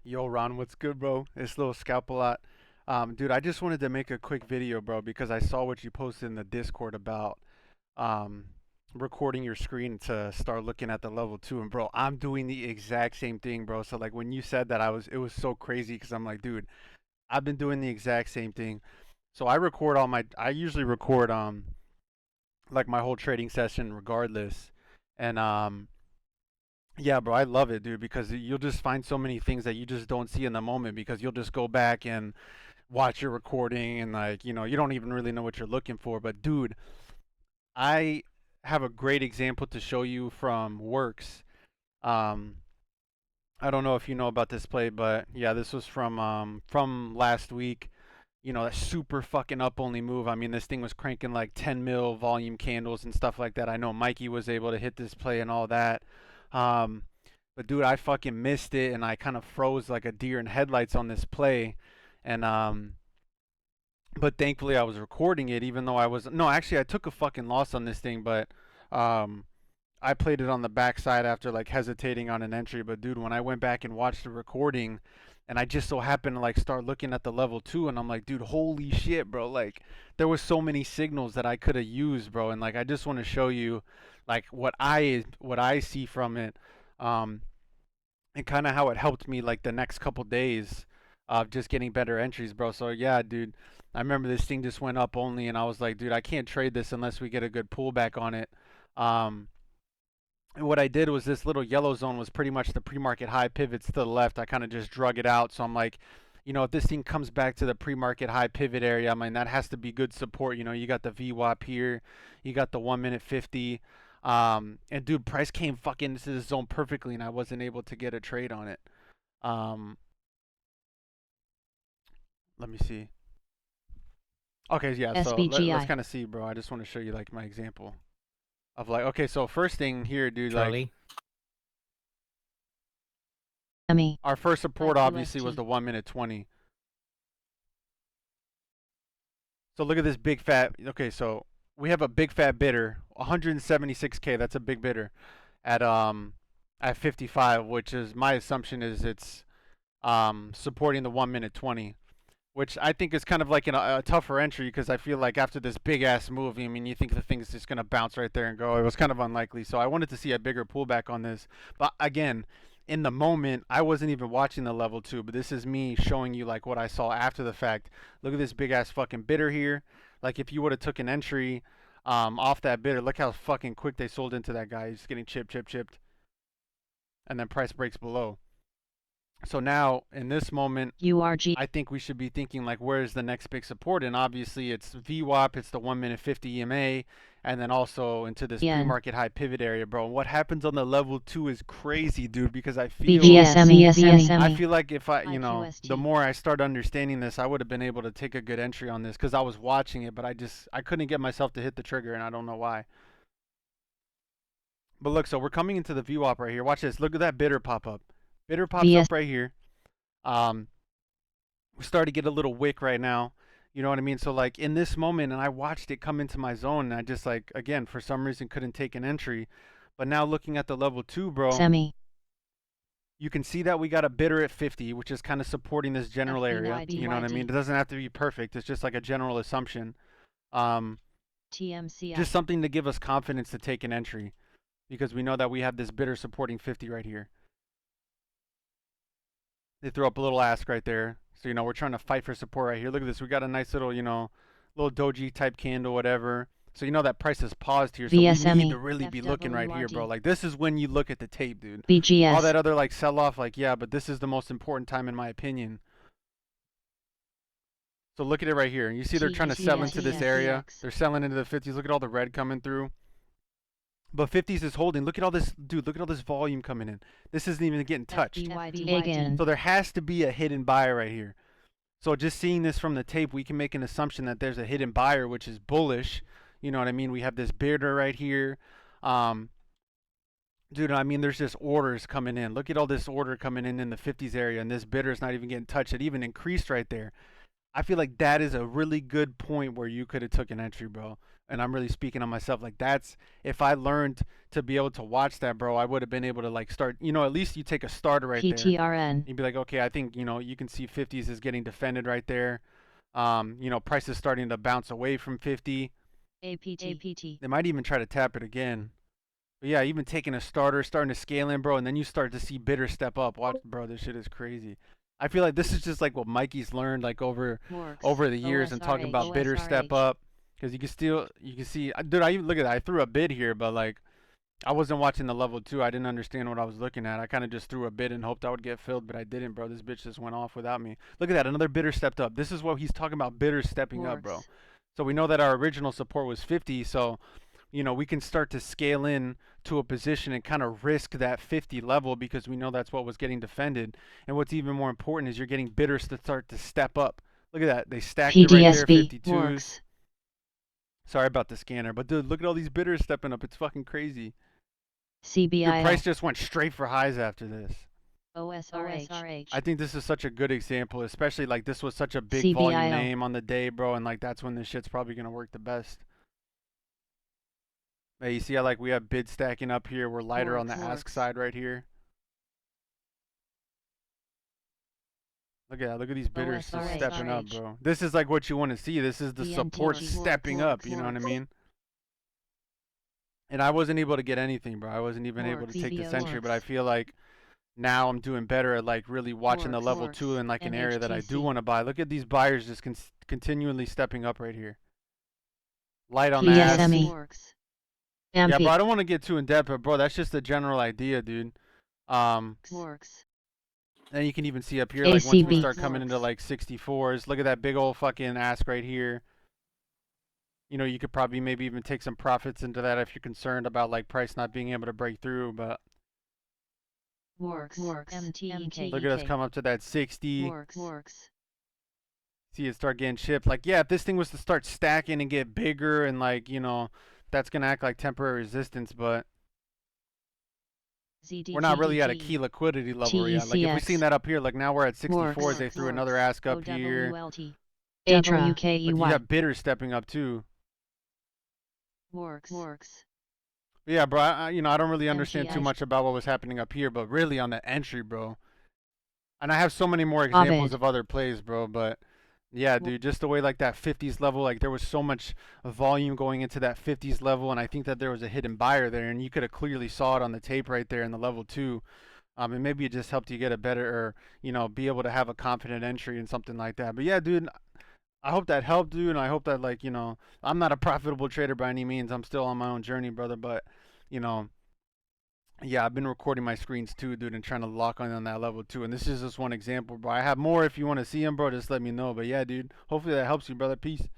Yo, Ron, what's good, bro? It's little scalp a lot. Dude, I just wanted to make a quick video, bro, because I saw what you posted in the Discord about um, recording your screen to start looking at the level two. And bro, I'm doing the exact same thing, bro. So like when you said that, it was so crazy because I'm like, dude, I've been doing the exact same thing. So I usually record like my whole trading session regardless, and yeah, bro, I love it, dude, because you'll just find so many things that you just don't see in the moment because you'll just go back and watch your recording and like, you don't even really know what you're looking for. But dude, I have a great example to show you from Works. Um, I don't know if you know about this play, but yeah, this was from last week. That super fucking up only move. I mean, this thing was cranking like 10 mil volume candles and stuff like that. I know Mikey was able to hit this play and all that. Um, but dude, I fucking missed it and I kind of froze like a deer in headlights on this play. And but thankfully I was recording it even though I was no, actually I took a fucking loss on this thing, but um I played it on the backside after like hesitating on an entry. But dude, when I went back and watched the recording and I just so happened to like start looking at the level two and I'm like, dude, holy shit, bro. Like there was so many signals that I could have used, bro. And like I just want to show you like what I see from it. Um and kind of how it helped me like the next couple days of just getting better entries, bro. So yeah, dude, I remember this thing just went up only, and I was like, dude, I can't trade this unless we get a good pullback on it. Um, and what I did was this little yellow zone was pretty much the pre-market high pivots to the left. I kind of just drug it out. So I'm like, if this thing comes back to the pre-market high pivot area, I mean, that has to be good support. You got the VWAP here, you got the 1 minute 50. And dude, price came fucking into the zone perfectly, and I wasn't able to get a trade on it. Um, Let me see. Okay, yeah, so let's SBGI. kind of see, bro. I just want to show you like my example of like, okay, so first thing here, dude, like Charlie. Emmy. our first support obviously was UST. the 1 minute 20. So look at this big fat. Okay, so we have a big fat bidder, 176K. That's a big bidder at at 55, which is my assumption is it's supporting the 1 minute 20. Which I think is kind of like a tougher entry because I feel like after this big ass move, I mean, you think the thing's just gonna bounce right there and go. It was kind of unlikely, so I wanted to see a bigger pullback on this. But again, in the moment, I wasn't even watching the level two, but this is me showing you like what I saw after the fact. Look at this big ass fucking bidder here. Like if you would have took an entry off that bidder, look how fucking quick they sold into that guy. He's getting chipped, and then price breaks below. So now in this moment, URG. I think we should be thinking like, where's the next big support? And obviously, it's VWAP, it's the 1 minute 50 EMA, and then also into this pre-market high pivot area, bro. And what happens on the level two is crazy, dude. Because I feel, I feel like if the more I start understanding this, I would have been able to take a good entry on this because I was watching it, but I couldn't get myself to hit the trigger, and I don't know why. But look, so we're coming into the VWAP right here. Watch this. Look at that bidder pop up. Bidder pops up right here. We start to get a little wick right now. You know what I mean? So like in this moment, and I watched it come into my zone, and I just like again for some reason couldn't take an entry. But now looking at the level two, bro, you can see that we got a bidder at 50, which is kind of supporting this general area. You know what I mean? It doesn't have to be perfect. It's just like a general assumption. Just something to give us confidence to take an entry because we know that we have this bidder supporting 50 right here. They throw up a little ask right there. So, we're trying to fight for support right here. Look at this. We got a nice little, little doji type candle, whatever. So, that price has paused here. So, we need to really be looking right here, bro. Like, this is when you look at the tape, dude. BGS. All that other, like, sell-off, like, yeah, but this is the most important time in my opinion. So, look at it right here. You see they're trying to sell into this area. They're selling into the 50s. Look at all the red coming through. But 50s is holding. Look at all this, dude. Look at all this volume coming in. This isn't even getting touched. So there has to be a hidden buyer right here. So just seeing this from the tape, we can make an assumption that there's a hidden buyer, which is bullish. You know what I mean? We have this bidder right here. Dude, I mean, there's just orders coming in. Look at all this order coming in the 50s area, and this bidder is not even getting touched. It even increased right there. I feel like that is a really good point where you could have took an entry, bro. And I'm really speaking on myself. Like that's if I learned to be able to watch that, bro, I would have been able to like start. At least you take a starter right there. PTRN. You'd be like, okay, I think you can see 50s is getting defended right there. Price is starting to bounce away from 50. APT. They might even try to tap it again. But yeah, even taking a starter, starting to scale in, bro, and then you start to see bidders step up. Watch, bro, this shit is crazy. I feel like this is just like what Mikey's learned like over the years and talking about bidders step up. Because you can see, dude. I even look at that. I threw a bid here, but like I wasn't watching the level 2. I didn't understand what I was looking at. I kind of just threw a bid and hoped I would get filled, but I didn't, bro. This bitch just went off without me. Look at that. Another bidder stepped up. This is what he's talking about, bidders stepping up, bro. So we know that our original support was 50, so we can start to scale in to a position and kind of risk that 50 level because we know that's what was getting defended. And what's even more important is you're getting bidders to start to step up. Look at that. They stacked it right there, 52s. Sorry about the scanner, but dude, look at all these bidders stepping up. It's fucking crazy. CBI. Your price just went straight for highs after this. OSRH. I think this is such a good example, especially like this was such a big volume name on the day, bro, and like that's when this shit's probably gonna work the best. Hey, you see how like we have bid stacking up here? We're lighter on the ask side right here. Look at that. Look at these bidders just stepping up, bro. This is like what you want to see. This is the support stepping up. You know what I mean? And I wasn't able to get anything, bro. I wasn't even able to take this entry, but I feel like now I'm doing better at like really watching the level 2 in like an area that I do want to buy. Look at these buyers just continually stepping up right here. Light on that. Yeah, bro, I don't want to get too in depth, but bro, that's just the general idea, dude. And you can even see up here, like once we start coming into like 64s, look at that big old fucking ask right here. You could probably maybe even take some profits into that if you're concerned about like price not being able to break through, but Look at us come up to that 60. See it start getting chipped. Like, yeah, if this thing was to start stacking and get bigger and like, that's going to act like temporary resistance, but we're not really at a key liquidity level yet. Like, if we've seen that up here, like now we're at 64s, they threw another ask up here. But you have bidders stepping up too. Yeah, bro, I don't really understand too much about what was happening up here, but really on the entry, bro. And I have so many more examples of other plays, bro, but yeah, dude, just the way like that 50s level, like there was so much volume going into that 50s level, and I think that there was a hidden buyer there, and you could have clearly saw it on the tape right there in the level 2. And maybe it just helped you get a better, or, be able to have a confident entry and something like that. But yeah, dude, I hope that helped, dude, and I hope that, like, I'm not a profitable trader by any means. I'm still on my own journey, brother, but, yeah, I've been recording my screens too, dude, and trying to lock on that level too. And this is just one example, bro. I have more if you want to see them, bro. Just let me know. But yeah, dude, hopefully that helps you, brother. Peace.